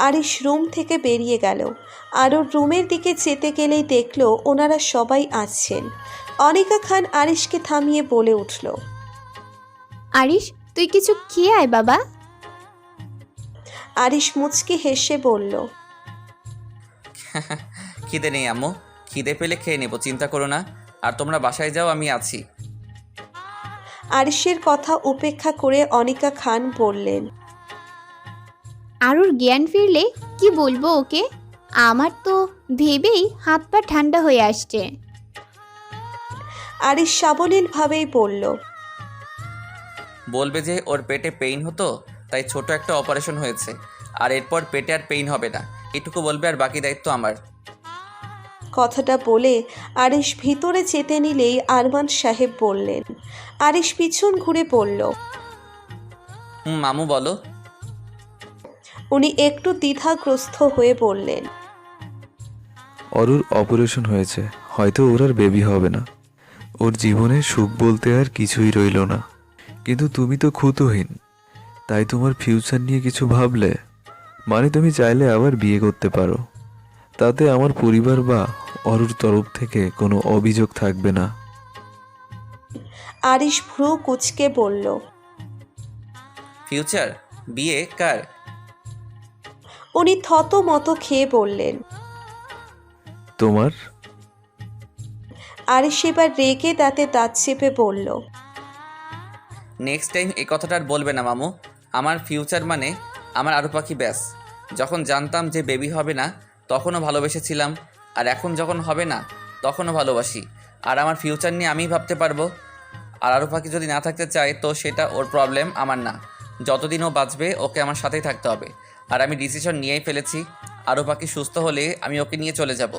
Arish room থেকে বেরিয়ে গেল। আরুর রুমের দিকে যেতে গেলেই দেখল ওনারা সবাই আসছেন। অনিকা খান আরিশকে থামিয়ে বলে উঠল, আরিশ, তুই কিছু খেয়ে আয় বাবা। আরিশ মুচকি হেসে বলল, খিদে নেই আম্মু, খিদে পেলে খেয়ে নেবো, চিন্তা করো না। আর তোমরা বাসায় যাও, আমি আছি। আরিশের কথা উপেক্ষা করে অনিকা খান বললেন, আরুর জ্ঞান ফিরলে কি বলবো ওকে? আমার তো ভেবেই হাত পা ঠান্ডা হয়ে আসছে। আরিশ সাবলীলভাবেই বলল, বলবে যে ওর পেটে পেইন হতো, তাই ছোট একটা অপারেশন হয়েছে, আর এরপর পেটে আর পেইন হবে না, এটুকু বলবে, আর বাকি দায়িত্ব আমার। কথাটা বলে আরিশ ভিতরে যেতে নিলেই আরমান সাহেব বললেন। আরিশ পিছন ঘুরে বলল, মামু বলো। উনি একটু দ্বিধাগ্রস্ত হয়ে বললেন, অরুর অপারেশন হয়েছে, হয়তো ওর আর বেবি হবে না, ওর জীবনে সুখ বলতে আর কিছুই রইল না। কিন্তু তুমি তো ক্ষুতহীন, তাই তোমার ফিউচার নিয়ে কিছু ভাবলে? মানে তুমি চাইলে আবার বিয়ে করতে পারো, তাতে আমার পরিবার বা অরুর তরফ থেকে কোনো অভিযোগ থাকবে না। আরিশ ভ্রু কুঁচকে বলল, ফিউচার? বিয়ে কার? উনি থতমত খেয়ে বললেন। তোমার? আরিশ এবার রেগে দাঁতে দাঁত চেপে বলল, নেক্সট টাইম এই কথাটা আর বলবে না মামু। আমার ফিউচার মানে আমার আরু পাখি, ব্যাস। যখন জানতাম যে বেবি হবে না তখনও ভালোবেসেছিলাম, আর এখন যখন হবে না তখনও ভালোবাসি। আর আমার ফিউচার নিয়ে আমিই ভাবতে পারবো। আর আরু পাখি যদি না থাকতে চায় তো সেটা ওর প্রবলেম, আমার না। যতদিন ও বাঁচবে ওকে আমার সাথেই থাকতে হবে। আর আমি ডিসিশন নিয়েই ফেলেছি, আরু পাখি সুস্থ হলে আমি ওকে নিয়ে চলে যাব,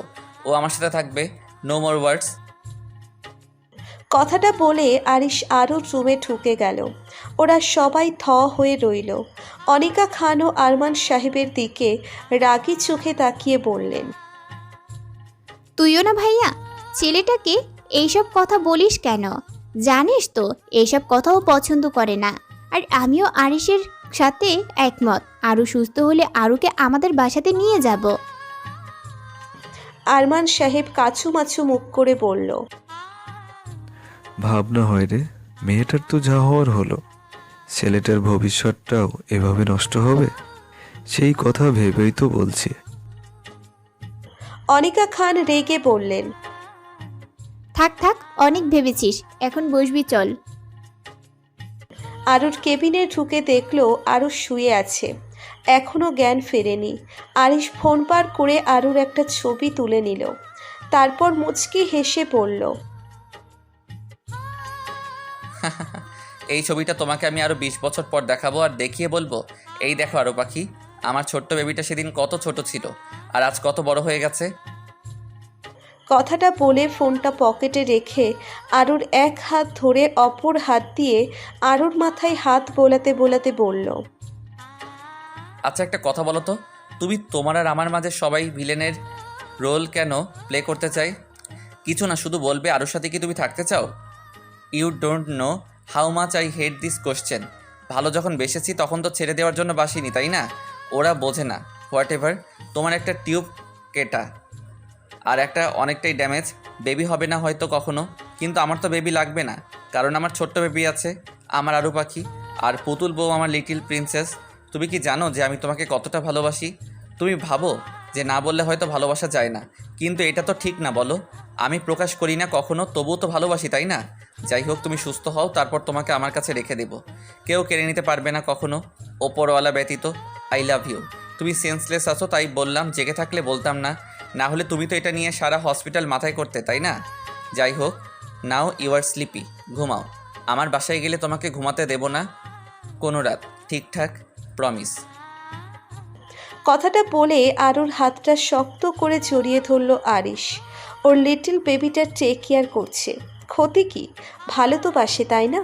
ও আমার সাথে থাকবে। নো মোর ওয়ার্ডস। কথাটা বলে আরিশ আরও রুমে ঢুকে গেল। ওরা সবাই থ হয়ে রইল। অনিকা খান ও আরমান সাহেবের দিকে রাগী চোখে তাকিয়ে বললেন, তুইও না ভাইয়া, ছেলেটাকে এইসব কথা বলিস কেন? জানিস তো এইসব কথাও পছন্দ করে না। আর আমিও আরিশের সাথে একমত, আরু সুস্থ হলে আরুকে আমাদের বাসাতে নিয়ে যাব। আরমান সাহেব কাছুমাছু মুখ করে বলল, ভাবনা হয় রে, মেয়েটার তো যা হওয়ার হলো, ছেলেটার ভবিষ্যৎটাও এভাবে নষ্ট হবে? সেই কথা ভেবেই তো বলছি। অনিকা খান রেগে বললেন, থাক থাক, অনেক ভেবেছিস, এখন বসবি চল। আরুর কেবিনে ঢুকে দেখলো আরু শুয়ে আছে, এখনো জ্ঞান ফেরেনি। আরিশ ফোন পার করে আরুর একটা ছবি তুলে নিল, তারপর মুচকি হেসে বলল, এই ছবিটা তোমাকে আমি আরও 20 বছর পর দেখাবো, আর দেখিয়ে বলবো, এই দেখো আরু পাখি, আমার ছোট্ট বেবিটা সেদিন কত ছোট ছিল আর আজ কত বড় হয়ে গেছে। কথাটা বলে ফোনটা পকেটে রেখে আরুর এক হাত ধরে অপর হাত দিয়ে আরুর মাথায় হাত বোলাতে বোলাতে বলল, আচ্ছা একটা কথা বলো তো, তুমি তোমার আর আমার মাঝে সবাই ভিলেনের রোল কেন প্লে করতে চাই? কিছু না, শুধু বলবে আরুর সাথে কি তুমি থাকতে চাও? You don't know how much I hate this question. ভালো যখন বেসেছি তখন তো ছেড়ে দেওয়ার জন্য বাসিনি, তাই না? ওরা বোঝে না। হোয়াট এভার, তোমার একটা টিউব কেটা আর একটা অনেকটাই ড্যামেজ, বেবি হবে না হয়তো কখনো, কিন্তু আমার তো বেবি লাগবে না, কারণ আমার ছোট্ট বেবি আছে, আমার আরু পাখি। আর পুতুল বউ আমার লিটিল প্রিন্সেস। তুমি কি জানো যে আমি তোমাকে কতটা ভালোবাসি? তুমি ভাবো যে না বললে হয়তো ভালোবাসা যায় না, কিন্তু এটা তো ঠিক না বলো? আমি প্রকাশ করি না কখনো, তবুও তো ভালোবাসি, তাই না? যাই হোক, তুমি সুস্থ হও, তারপর তোমাকে আমার কাছে রেখে দেব। কেউ কেড়ে নিতে পারবে না কখনো, ওপরওয়ালা ব্যতীত। I love you. তুমি সেন্সলেস আছো তাই বললাম, জেগে থাকলে বলতাম না। না হলে তুমি তো এটা নিয়ে সারা হসপিটাল মাথায় করতে, তাই না? যাই হোক, নাও ইউ আর স্লিপি, ঘুমাও। আমার বাসায় গেলে তোমাকে ঘুমাতে দেব না কোনো রাত, ঠিকঠাক? প্রমিস। কথাটা বলে আরুর হাতটা শক্ত করে জড়িয়ে ধরল আরিশ। ওর লিটল বেবিটার টেক কেয়ার করছে, ক্ষতি কি? ভালো তো বাসে, তাই না?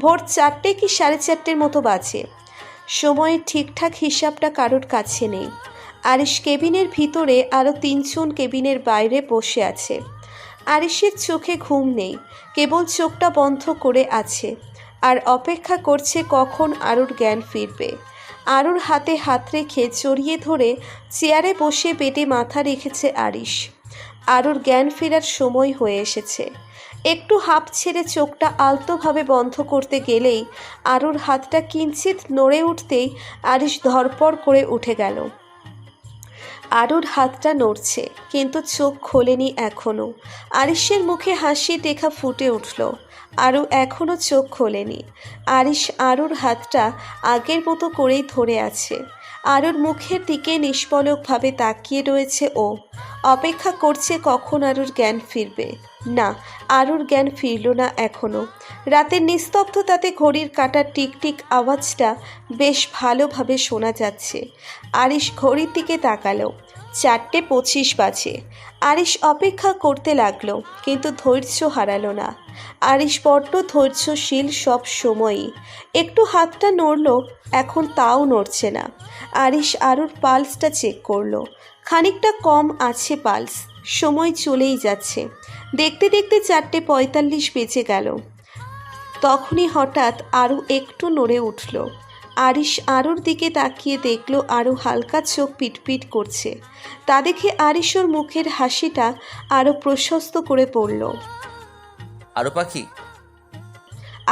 ভোর 4টে কি 4:30 মতো বাজে। সময়ের ঠিকঠাক হিসাবটা কারোর কাছে নেই। আরিশ কেবিনের ভিতরে, আরও 3জন কেবিনের বাইরে বসে আছে। আরিশের চোখে ঘুম নেই, কেবল চোখটা বন্ধ করে আছে। আর অপেক্ষা করছে কখন আরুর জ্ঞান ফিরবে। আরুর হাতে হাত রেখে জড়িয়ে ধরে চেয়ারে বসে পেটে মাথা রেখেছে আরিশ। আরুর জ্ঞান ফেরার সময় হয়ে এসেছে। একটু হাঁপ ছেড়ে চোখটা আলতোভাবে বন্ধ করতে গেলেই আরুর হাতটা কিঞ্চিত নড়ে উঠতেই আরিশ ধরপড় করে উঠে গেল। আরুর হাতটা নড়ছে, কিন্তু চোখ খোলেনি এখনও। আরিশের মুখে হাসির রেখা ফুটে উঠল। আরু এখনও চোখ খোলেনি। আরিশ আরুর হাতটা আগের মতো করেই ধরে আছে। আরুর মুখের দিকে নিষ্পলকভাবে তাকিয়ে রয়েছে ও। অপেক্ষা করছে কখন আরুর জ্ঞান ফিরবে। না, আরুর জ্ঞান ফিরল না এখনও। রাতের নিস্তব্ধতাতে ঘড়ির কাঁটার টিকটিক আওয়াজটা বেশ ভালোভাবে শোনা যাচ্ছে। আরিশ ঘড়ির দিকে তাকালো। 4:25 বাজে। আরিশ অপেক্ষা করতে লাগলো, কিন্তু ধৈর্য হারালো না। আরিশ বড্ড ধৈর্যশীল সব সময়ই। একটু হাতটা নড়ল, এখন তাও নড়ছে না। আরিশ আরুর পালসটা চেক করলো। খানিকটা কম আছে পালস। সময় চলেই যাচ্ছে। দেখতে দেখতে 4:45 বেজে গেল। তখনই হঠাৎ আরু একটু নড়ে উঠল। আরিশ আরুর দিকে তাকিয়ে দেখল আরু হালকা চোখ পিটপিট করছে। তা দেখে আরিশ ওর মুখের হাসিটা আরও প্রশস্ত করে পড়ল। আরু পাখি,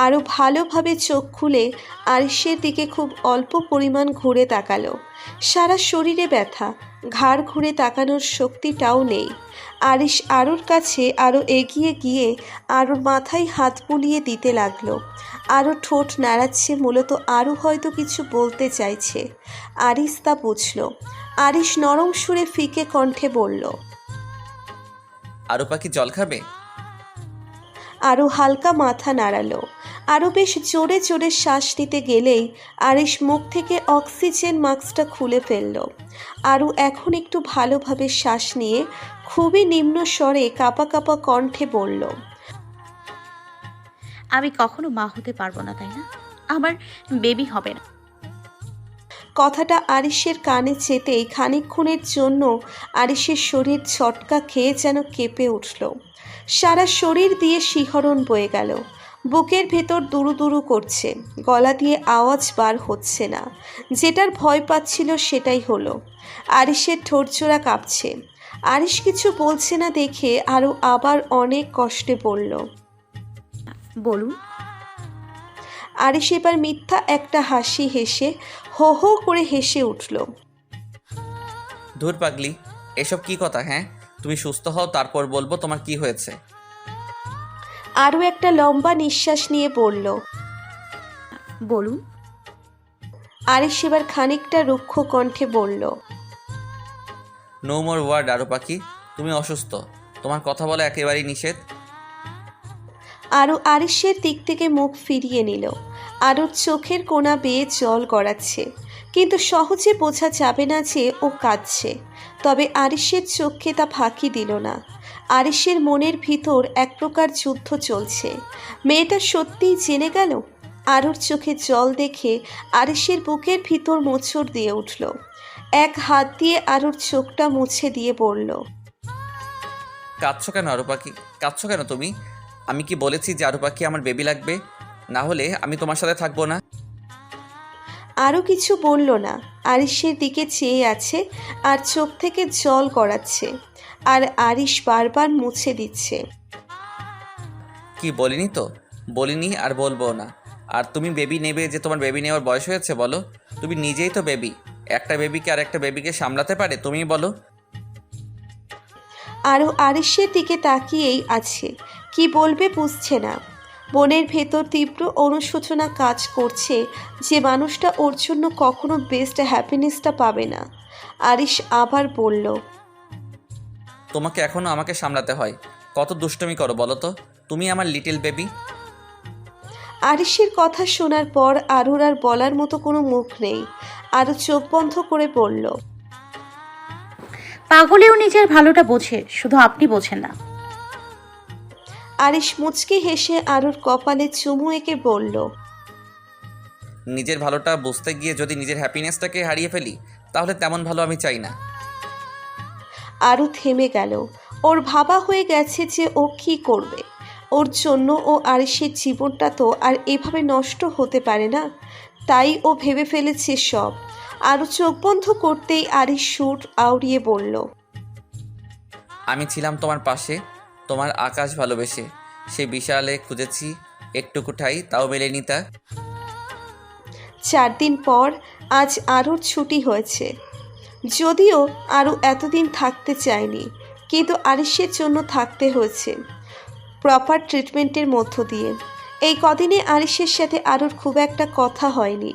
আরও ভালোভাবে চোখ খুলে আরিশের দিকে খুব অল্প পরিমাণ ঘুরে তাকালো। সারা শরীরে ব্যথা, ঘাড় ঘুরে তাকানোর শক্তিটাও নেই। আরিশ আরুর কাছে আরও এগিয়ে গিয়ে আরুর মাথায় হাত বুলিয়ে দিতে লাগলো। আরও ঠোঁট নাড়াচ্ছে, মূলত আরু হয়তো কিছু বলতে চাইছে। আরিশ তা বুঝল। আরিশ নরম সুরে ফিকে কণ্ঠে বলল, আরু পাখি জল খাবে? আরও হালকা মাথা নাড়ালো। আরও বেশ জোরে জোরে শ্বাস নিতে গেলেই আরিশ মুখ থেকে অক্সিজেন মাস্কটা খুলে ফেলল। আরও এখন একটু ভালোভাবে শ্বাস নিয়ে খুবই নিম্ন স্বরে কাঁপা কাঁপা কণ্ঠে বলল, আমি কখনো মা হতে পারবো না, তাই না? আমার বেবি হবে না। কথাটা আরিশের কানে যেতেই খানিকক্ষণের জন্য আরিশের শরীর ঝটকা খেয়ে যেন কেঁপে উঠল। সারা শরীর দিয়ে শিহরণ বয়ে গেল। বুকের ভেতর দুরু দুরু করছে, গলা দিয়ে আওয়াজ বার হচ্ছে না। যেটার ভয় পাচ্ছিল সেটাই হলো। আরিশের ঠোঁটজোড়া কাঁপছে। আরিশ কিছু বলছে না দেখে আরও আবার অনেক কষ্টে বলল, বলুন। আরিশ এবার মিথ্যা একটা হাসি হেসে হো হো করে হেসে উঠল। ধুর পাগলি, এসব কি কথা? হ্যাঁ, তুমি সুস্থ হও, তারপর বলবো তোমার কি হয়েছে। আরও একটা লম্বা নিঃশ্বাস নিয়ে বলল। বলুন। আরিশ এবার খানিকটা রুক্ষ কণ্ঠে বলল, নো মোর ওয়ার্ড আরু পাখি, তুমি অসুস্থ, তোমার কথা বলা একেবারেই নিষেধ। আরও আরিশের দিক থেকে মুখ ফিরিয়ে নিল। আরুর চোখের কোণা বেয়ে জল গড়াচ্ছে, কিন্তু সহজে বোঝা যাবে না যে ও কাঁদছে। তবে আরিশের চোখকে তা ফাঁকি দিল না। আরিশের মনের ভিতর এক প্রকার যুদ্ধ চলছে। মেয়েটা সত্যিই জেনে গেল। আরুর চোখে জল দেখে আরিশের বুকের ভিতর মোচড় দিয়ে উঠল। এক হাত দিয়ে আরুর চোখটা মুছে দিয়ে বলল, কাঁদছো কেন আরু পাখি? কাঁদছো কেন তুমি? আমি কি বলেছি যে আরু পাখি আমার বেবি লাগবে? না হলে আমি তোমার সাথে থাকবো না। আরও কিছু বলল না। আরিশের দিকে চেয়ে আছে আর চোখ থেকে জল গড়াচ্ছে, আর আরিশ বারবার মুছে দিচ্ছে। কি বলিনি তো? বলিনি আর বলবো না। আর তুমি বেবি নেবে যে তোমার বেবি নেওয়ার বয়স হয়েছে বলো? তুমি নিজেই তো বেবি। একটা বেবিকে আর একটা বেবিকে সামলাতে পারে? তুমিই বলো। আরও আরিশের দিকে তাকিয়েই আছে, কি বলবে বুঝছে না। মনের ভেতর তীব্র অনুশোচনা কাজ করছে যে মানুষটা ওর জন্য কখনো বেস্ট হ্যাপিনেসটা পাবে না। আরিশ আবার বলল, তোমাকে এখনও আমাকে সামলাতে হয়। কত দুষ্টুমি করো বলো তো? তুমি আমার লিটল বেবি। আরিশের কথা শোনার পর আরুর আর বলার মতো কোনো মুখ নেই। আরও চোখ বন্ধ করে বলল, পাগলেও নিজের ভালোটা বোঝে, শুধু আপনি বোঝেন না। আরিশ মুচকি হেসে আরুর কপালে চুমু এঁকে বলল, নিজের ভালোটা বুঝতে গিয়ে যদি নিজের হ্যাপিনেসটাকে হারিয়ে ফেলি, তাহলে তেমন ভালো আমি চাই না। আরু থেমে গেল। ওর ভাবা হয়ে গেছে যে ও কি করবে। ওর জন্য ও আরিশের জীবনটা তো আর এভাবে নষ্ট হতে পারে না। তাই ও ভেবে ফেলেছে সব। আরও চোখ বন্ধ করতেই আরিশ সুর আউড়িয়ে বলল, আমি ছিলাম তোমার পাশে, তোমার আকাশ ভালোবেসে। সে বিশালে খুঁজেছি একটুকু ঠাই, তাও মেলেনি তা। 4 দিন পর আজ আরুর ছুটি হয়েছে। যদিও আরও এতদিন থাকতে চায়নি, কিন্তু আরিশের জন্য থাকতে হয়েছে প্রপার ট্রিটমেন্টের মধ্য দিয়ে। এই কদিনে আরিশের সাথে আরুর খুব একটা কথা হয়নি।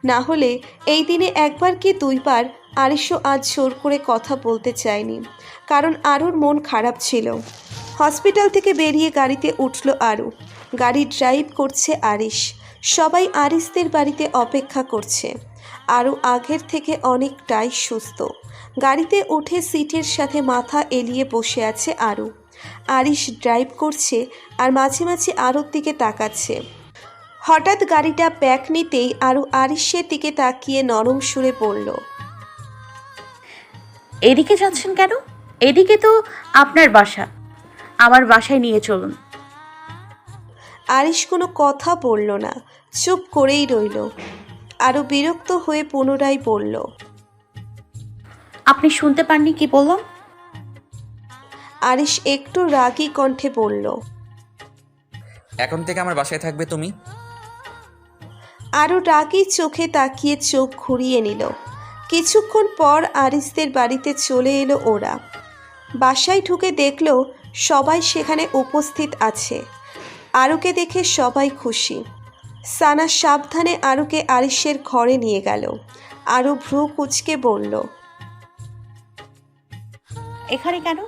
না হলে এই দিনে একবার কি দুইবার আরিশও আজ জোর করে কথা বলতে চায়নি, কারণ আরুর মন খারাপ ছিল। হসপিটাল থেকে বেরিয়ে গাড়িতে উঠল আরু। গাড়ি ড্রাইভ করছে আরিশ। সবাই আরিশদের বাড়িতে অপেক্ষা করছে। আরও আগের থেকে অনেকটাই সুস্থ। গাড়িতে উঠে সিটের সাথে মাথা এলিয়ে বসে আছে আরু। আরিশ ড্রাইভ করছে আর মাঝে মাঝে আরুর দিকে তাকাচ্ছে। হঠাৎ গাড়িটা ব্যাক নিতেই আরু আরিশের দিকে তাকিয়ে নরম সুরে বলল, এদিকে যাচ্ছেন কেন? এদিকে তো আপনার বাসা, আমার বাসায় নিয়ে চলুন। আরিশ কোনো কথা বলল না, চুপ করেই রইল। আরও বিরক্ত হয়ে পুনরায় বলল, আপনি শুনতে পাননি কি বললাম? আরিশ একটু রাগী কণ্ঠে বলল, এখন থেকে আমার বাসায় থাকবে তুমি। আরও রাগী চোখে তাকিয়ে চোখ ঘুরিয়ে নিল। কিছুক্ষণ পর আরিশদের বাড়িতে চলে এলো ওরা। বাসায় ঢুকে দেখল সবাই সেখানে উপস্থিত আছে। আরুকে দেখে সবাই খুশি। সানা সাবধানে আরুকে আরিশের ঘরে নিয়ে গেল। আরু ভ্রু কুঁচকে বলল, এখানে কেন?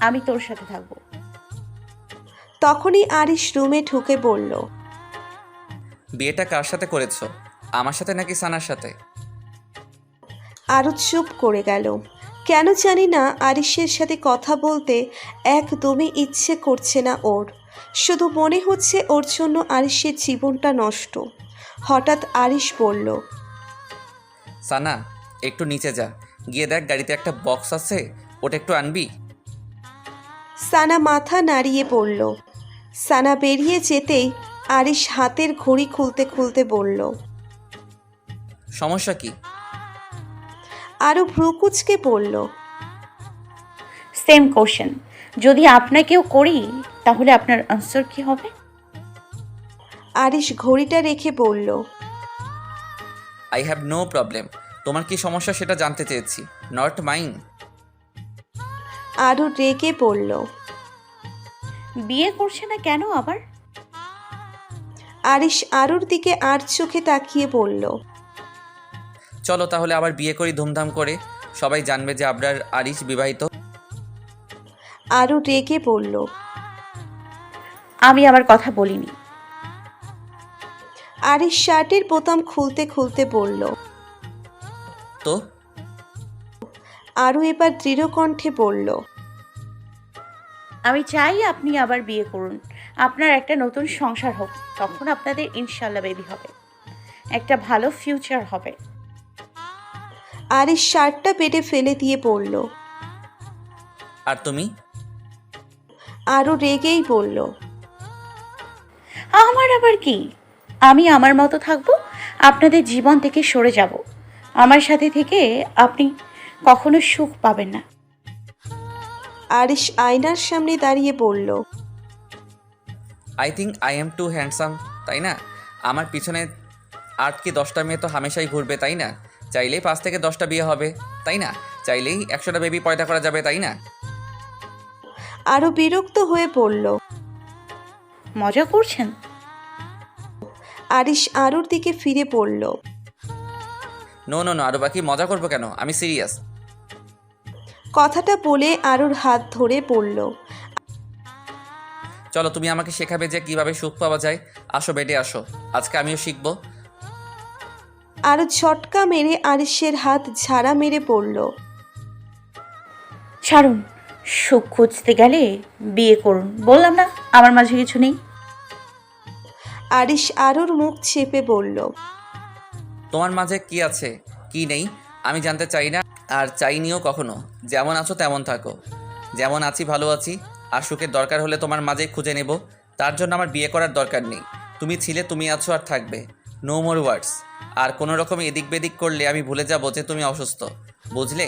আমি তোর সাথে থাকবো। তখনই আরিশ রুমে ঢুকে বলল, বিয়েটা কার সাথে করেছো, আমার সাথে নাকি সানার সাথে? আরু চুপ করে গেল। কেন জানি না আরিশের সাথে কথা বলতে একদমই ইচ্ছে করছে না ওর। শুধু মনে হচ্ছে ওর জন্য আরিশের জীবনটা নষ্ট। হঠাৎ আরিশ বলল, সানা, একটু নিচে যা, গিয়ে দেখ গাড়িতে একটা বক্স আছে, ওটা একটু আনবি। সানা মাথা নাড়িয়ে পড়ল। সানা বেরিয়ে যেতেই আরিশ হাতের ঘড়ি খুলতে খুলতে বলল, সমস্যা কি? আরও ভ্রুকুচকে বলল, সেম কোশ্চেন, যদি আপনাকেও করি তাহলে আপনার আনসার কি হবে? আরিশ ঘড়িটা রেখে বলল, আই হ্যাভ নো প্রবলেম। তোমার কি সমস্যা সেটা জানতে চেয়েছি, নট মাইন। আরও রেগে বলল। বিয়ে করছে না কেন আবার? আরিশ আরুর দিকে আর চোখে তাকিয়ে বলল, চলো তাহলে আবার বিয়ে করি ধুমধাম করে, সবাই জানবে যে আবরার আরিশ বিবাহিত। আরও রেগে বলল, আমি আবার কথা বলিনি। আরিশ শার্টের বোতাম খুলতে খুলতে বলল। তো আরও এবার দৃঢ় কণ্ঠে বলল, আমি চাই আপনি আবার বিয়ে করুন, আপনার একটা নতুন সংসার হোক, তখন আপনাদের ইনশাল্লাহ বেবি হবে, একটা ভালো ফিউচার হবে। আরিশ শার্টটা বেডে ফেলে দিয়ে বলল। আর তুমি? আরও রেগেই বলল, আমার আবার কি? আমি আমার মতো থাকবো, আপনাদের জীবন থেকে সরে যাব। আমার সাথে থেকে আপনি কখনো সুখ পাবেন না। আরিশ আয়নার সামনে দাঁড়িয়ে বলল, I think I am too handsome, তাই না? আমার পিছনে 8 কি 10টা মেয়ে তো হামেশাই ঘুরবে, তাই না? চাইলেই 5 থেকে 10টা বিয়ে হবে, তাই না? চাইলেই 100টা বেবি পয়দা করা যাবে, তাই না? আরও বিরক্ত হয়ে বলল। মজা করছেন? আরিশ আরুর দিকে ফিরে পড়ল। নো নো নো, আরও বাকি মজা করবো কেন, আমি সিরিয়াস। কথাটা বলে আরুর হাত ধরে বলল, চলো তুমি আমাকে শেখাবে যে কিভাবে সুখ পাওয়া যায়। আসো বেডে আসো, আজকে আমিও শিখবো। আরও ঝটকা মেরে আরিশের হাত ঝাড়া মেরে বলল, ছাড়ুন, সুখ খুঁজতে গেলে বিয়ে করুন, বললাম না আমার মাঝে কিছু নেই। আরিশ আরুর মুখ চেপে বলল, তোমার মাঝে কি আছে কি নেই আমি জানতে চাই না, আর চাইনিও কখনো। যেমন আছো তেমন থাকো। যেমন আছি ভালো আছি, আর সুখের দরকার হলে তোমার মাঝে খুঁজে নেব, তার জন্য আমার বিয়ে করার দরকার নেই। তুমি ছিলে, তুমি আছো আর থাকবে। নো মোর ওয়ার্ডস। আর কোনো রকম এদিক বেদিক করলে আমি ভুলে যাব যে তুমি অসুস্থ, বুঝলে?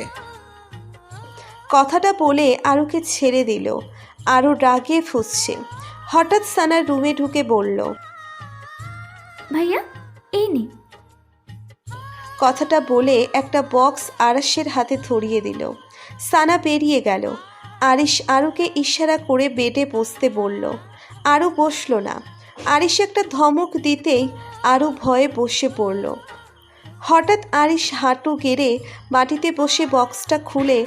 কথাটা বলে আরুকে ছেড়ে দিল। আরু রাগে ফুঁসছে। হঠাৎ সানার রুমে ঢুকে বলল, ভাইয়া এই নে। কথাটা বলে একটা বক্স আরিশের হাতে ধরিয়ে দিল। সানা বেরিয়ে গেল। আরিশ আরুকে ইশারা করে বেডে বসতে বলল। আরু বসলো না। আরিশ একটা ধমক দিতেই আরু ভয়ে বসে পড়ল। হঠাৎ আরিশ হাঁটু গেড়ে মাটিতে বসে বক্সটা খুলে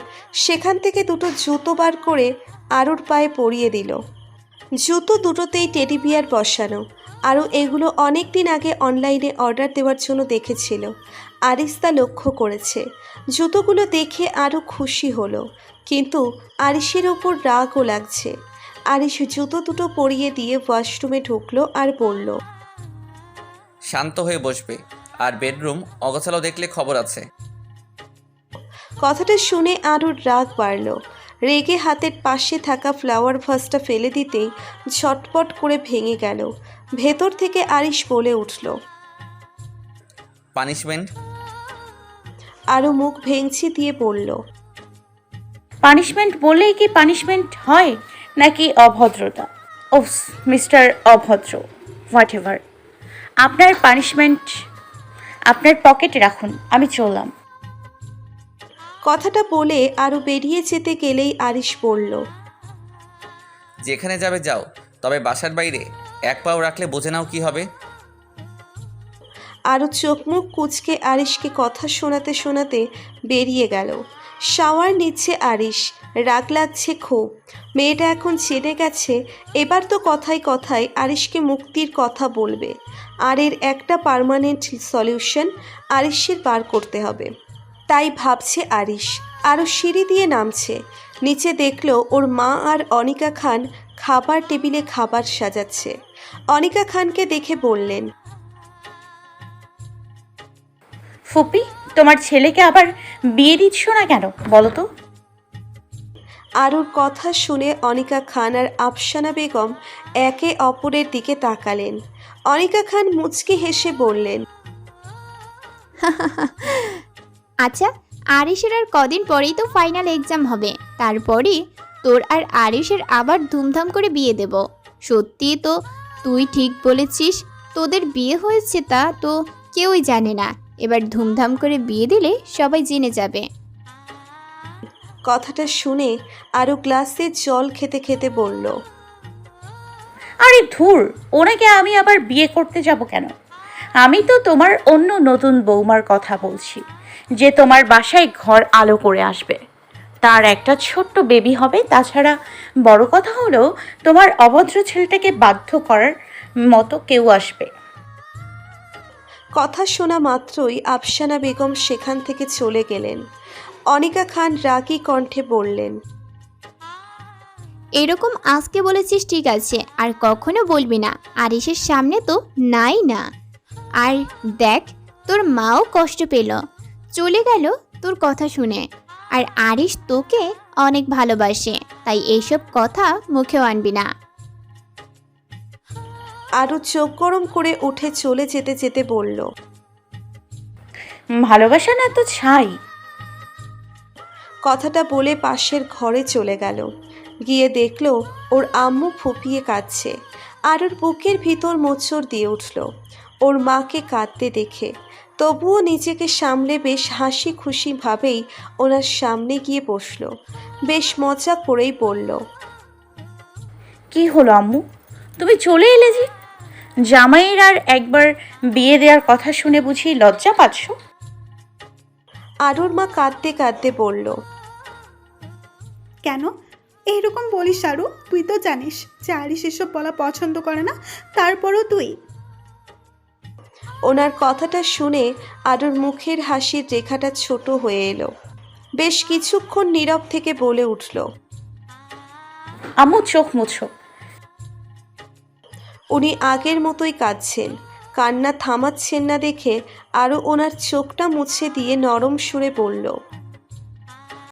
সেখান থেকে দুটো জুতো বার করে আরুর পায়ে পরিয়ে দিল। জুতো দুটোতেই টেডি বিয়ার বসানো। আরও এগুলো অনেক দিন আগে অনলাইনে অর্ডার দেওয়ার জন্য দেখেছিল। আরিশ তা লক্ষ্য করেছে। জুতোগুলো দেখে আরও খুশি হলো, কিন্তু আরিশের ওপর রাগও লাগছে। আরিশ জুতো দুটো পরিয়ে দিয়ে ওয়াশরুমে ঢুকলো আর বলল, শান্ত হয়ে বসবে, আর বেডরুম অগোছালো দেখলে খবর আছে। কথাটা শুনে আরুর রাগ বাড়ল। রেগে হাতের পাশে থাকা ফ্লাওয়ার ভাসটা ফেলে দিতেই ঝটপট করে ভেঙে গেল। ভেতর থেকে আরিশ বলে উঠল। পানিশমেন্ট? আরু মুখ ভেঙচি দিয়ে বলল, পানিশমেন্ট বললেই কি পানিশমেন্ট হয় নাকি অভদ্রতা? ওফ মিস্টার অভদ্র, হোয়াট এভার। আপনার পানিশমেন্ট আপনার পকেটে রাখুন, আমি চললাম। কথাটা বলে আরু বেরিয়ে যেতে গেলেই আরিশ বলল, যেখানে যাবে যাও, তবে বাসার বাইরে এক পাও রাখলে বুঝে নাও কি হবে। আরু চোখ মুখ কুঁচকে আরিশকে কথা শোনাতে শোনাতে বেরিয়ে গেল। শাওয়ার নিচ্ছে আরিশ। রাগ লাগছে খুব। মেয়েটা এখন জেনে গেছে, এবার তো কথায় কথায় আরিশকে মুক্তির কথা বলবে। আর এর একটা পার্মানেন্ট সলিউশন আরিশের বার করতে হবে। তাই ভাবছে আরিশ। আরও সিঁড়ি দিয়ে নামছে। নিচে দেখলো ওর মা আর অনিকা খান খাবার টেবিলে খাবার সাজাচ্ছে। অনিকা খানকে দেখে বললেন, ফুপি, তোমার ছেলেকে আবার বিয়ে দিচ্ছ না কেন বলো তো? আরুর কথা শুনে অনিকা খান আর আফসানা বেগম একে অপরের দিকে তাকালেন। অনিকা খান মুচকি হেসে বললেন, আচ্ছা, আরিশের আর কদিন পরেই তো ফাইনাল এক্সাম হবে। তারপরই তোর আর আরিশের আবার ধুমধাম করে বিয়ে দেব। সত্যি তো তুই ঠিক বলেছিস, তোদের বিয়ে হয়েছে তা তো কেউই জানে না। এবার ধুমধাম করে বিয়ে দিলে সবাই জেনে যাবে। কথাটা শুনে আরু গ্লাসে জল খেতে খেতে বলল, আরে ধুর, ওনাকে আমি আবার বিয়ে করতে যাব কেন? আমি তো তোমার অন্য নতুন বৌমার কথা বলছি, যে তোমার বাসায় ঘর আলো করে আসবে। তার একটা ছোট্ট বেবি হবে। তাছাড়া বড় কথা হলো, তোমার অভদ্র ছেলেটাকে বাধ্য করার মতো কেউ আসবে। কথা শোনা মাত্রই আফসানা বেগম সেখান থেকে চলে গেলেন। অনিকা খান রাগী কণ্ঠে বললেন, এরকম আজকে বলেছিস ঠিক আছে, আর কখনো বলবি না। আরিশের সামনে তো নাই না। আর দেখ, তোর মাও কষ্ট পেল, চলে গেল তোর কথা শুনে। আর আরিশ তোকে অনেক ভালোবাসে, তাই এইসব কথা মুখেও আনবি না। আরু চোখ গরম করে উঠে চলে যেতে যেতে বলল, ভালোবাসা না তো ছাই। কথাটা বলে পাশের ঘরে চলে গেল। গিয়ে দেখলো ওর আম্মু ফুপিয়ে কাঁদছে। আর ওর বুকের ভিতর মোচড় দিয়ে উঠল ওর মাকে কাঁদতে দেখে। তবুও নিজেকে সামলে বেশ হাসি খুশি ভাবেই ওনার সামনে গিয়ে বসলো। বেশ মজা করেই বলল, কি হলো আম্মু, তুমি চলে এলে যে? জামাইয়ের আর একবার বিয়ে দেওয়ার কথা শুনে বুঝি লজ্জা পাচ্ছ? আরুর মা কাঁদতে কাঁদতে বলল, কেন এইরকম বলিস আরু? তুই তো জানিস যে আরিশ এসব বলা পছন্দ করে না, তারপরও তুই। ওনার কথাটা শুনে আরুর মুখের হাসির রেখাটা ছোট হয়ে এলো। বেশ কিছুক্ষণ নীরব থেকে বলে উঠল, আম্মু চোখ মুছো। উনি আগের মতোই কাঁদছেন। কান্না থামাচ্ছেন না দেখে আরও ওনার চোখটা মুছে দিয়ে নরম সুরে বলল,